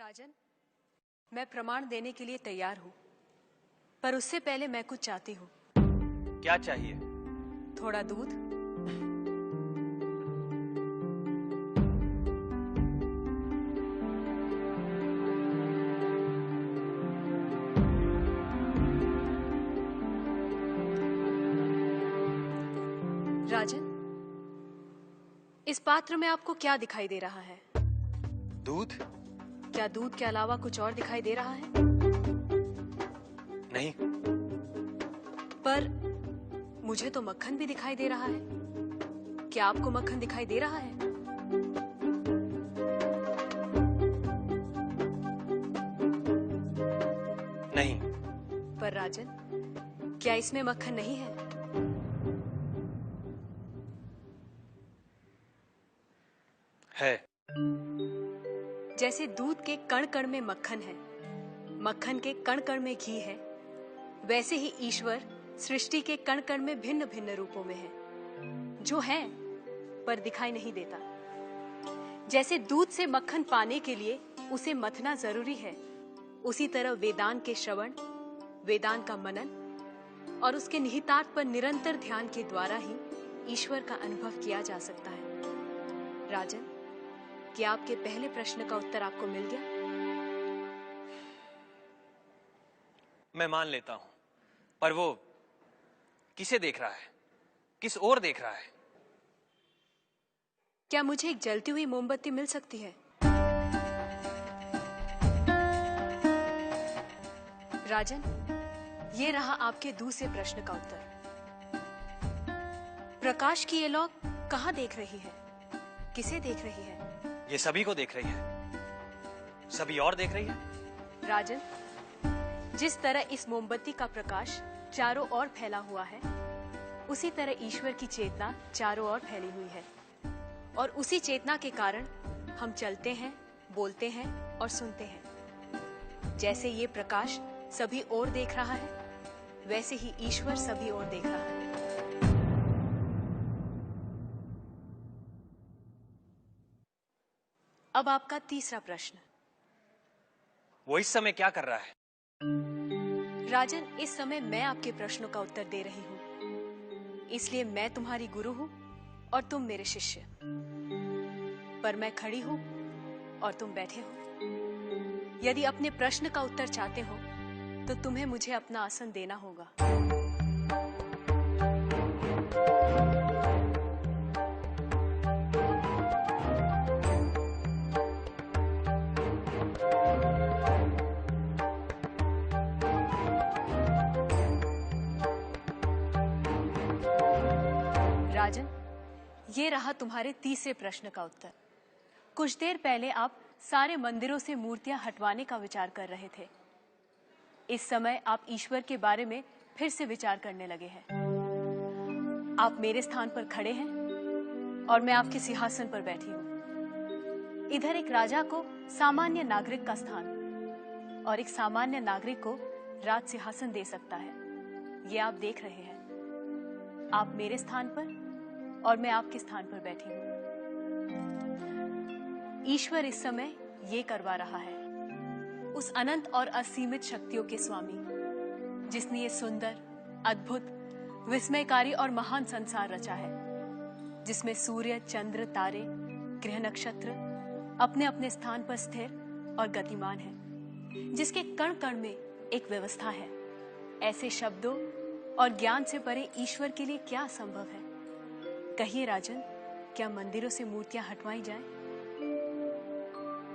राजन, मैं प्रमाण देने के लिए तैयार हूँ, पर उससे पहले मैं कुछ चाहती हूँ। क्या चाहिए? थोड़ा दूध। राजन, इस पात्र में आपको क्या दिखाई दे रहा है? दूध? क्या दूध के अलावा कुछ और दिखाई दे रहा है? नहीं। पर मुझे तो मक्खन भी दिखाई दे रहा है। क्या आपको मक्खन दिखाई दे रहा है? नहीं। पर राजन, क्या इसमें मक्खन नहीं है? है। जैसे दूध के कण कण में मक्खन है, मक्खन के कण कण में घी है, वैसे ही ईश्वर सृष्टि के कण कण में भिन्न भिन्न रूपों में है, जो है पर दिखाई नहीं देता। जैसे दूध से मक्खन पाने के लिए उसे मथना जरूरी है, उसी तरह वेदांत के श्रवण, वेदांत का मनन और उसके निहितार्थ पर निरंतर ध्यान के द्वारा ही ईश्वर का अनुभव किया जा सकता है। राजन, क्या आपके पहले प्रश्न का उत्तर आपको मिल गया? मैं मान लेता हूं, पर वो किसे देख रहा है? किस ओर देख रहा है? क्या मुझे एक जलती हुई मोमबत्ती मिल सकती है? राजन, ये रहा आपके दूसरे प्रश्न का उत्तर। प्रकाश की ये लौ कहां देख रही है? किसे देख रही है? ये सभी को देख रही है। सभी और देख रही है। राजन, जिस तरह इस मोमबत्ती का प्रकाश चारों ओर फैला हुआ है, उसी तरह ईश्वर की चेतना चारों ओर फैली हुई है, और उसी चेतना के कारण हम चलते हैं, बोलते हैं और सुनते हैं। जैसे ये प्रकाश सभी ओर देख रहा है, वैसे ही ईश्वर सभी ओर देख रहा है। अब आपका तीसरा प्रश्न। वो इस समय क्या कर रहा है? राजन, इस समय मैं आपके प्रश्नों का उत्तर दे रही हूँ, इसलिए मैं तुम्हारी गुरु हूँ और तुम मेरे शिष्य। पर मैं खड़ी हूँ और तुम बैठे हो। यदि अपने प्रश्न का उत्तर चाहते हो तो तुम्हें मुझे अपना आसन देना होगा। राजन, ये रहा तुम्हारे तीसरे प्रश्न का उत्तर। कुछ देर पहले आप सारे मंदिरों से मूर्तियां हटवाने का विचार कर रहे थे। इस समय आप ईश्वर के बारे में फिर से विचार करने लगे हैं। आप मेरे स्थान पर खड़े हैं और मैं आपके सिंहासन पर बैठी हूं। इधर एक राजा को सामान्य नागरिक का स्थान और एक सामान्य नागरिक को राज सिंहासन दे सकता है, ये आप देख रहे हैं। आप मेरे स्थान पर और मैं आपके स्थान पर बैठी हूं। ईश्वर इस समय ये करवा रहा है, उस अनंत और असीमित शक्तियों के स्वामी, जिसने ये सुंदर, अद्भुत, विस्मयकारी और महान संसार रचा है, जिसमें सूर्य, चंद्र, तारे, ग्रह, नक्षत्र अपने अपने स्थान पर स्थिर और गतिमान हैं, जिसके कण कण में एक व्यवस्था है। ऐसे शब्दों और ज्ञान से परे ईश्वर के लिए क्या संभव है? कहिए राजन, क्या मंदिरों से मूर्तियां हटवाई जाएं?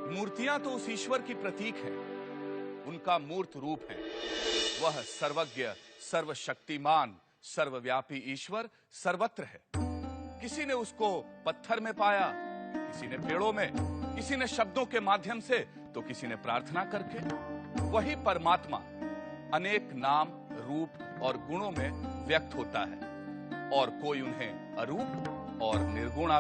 मूर्तियां तो उस ईश्वर की प्रतीक है, उनका मूर्त रूप है। वह सर्वज्ञ, सर्वशक्तिमान, सर्वव्यापी ईश्वर सर्वत्र है। किसी ने उसको पत्थर में पाया, किसी ने पेड़ों में, किसी ने शब्दों के माध्यम से, तो किसी ने प्रार्थना करके। वही परमात्मा अनेक नाम, रूप और गुणों में व्यक्त होता है, और कोई उन्हें अरूप और निर्गुण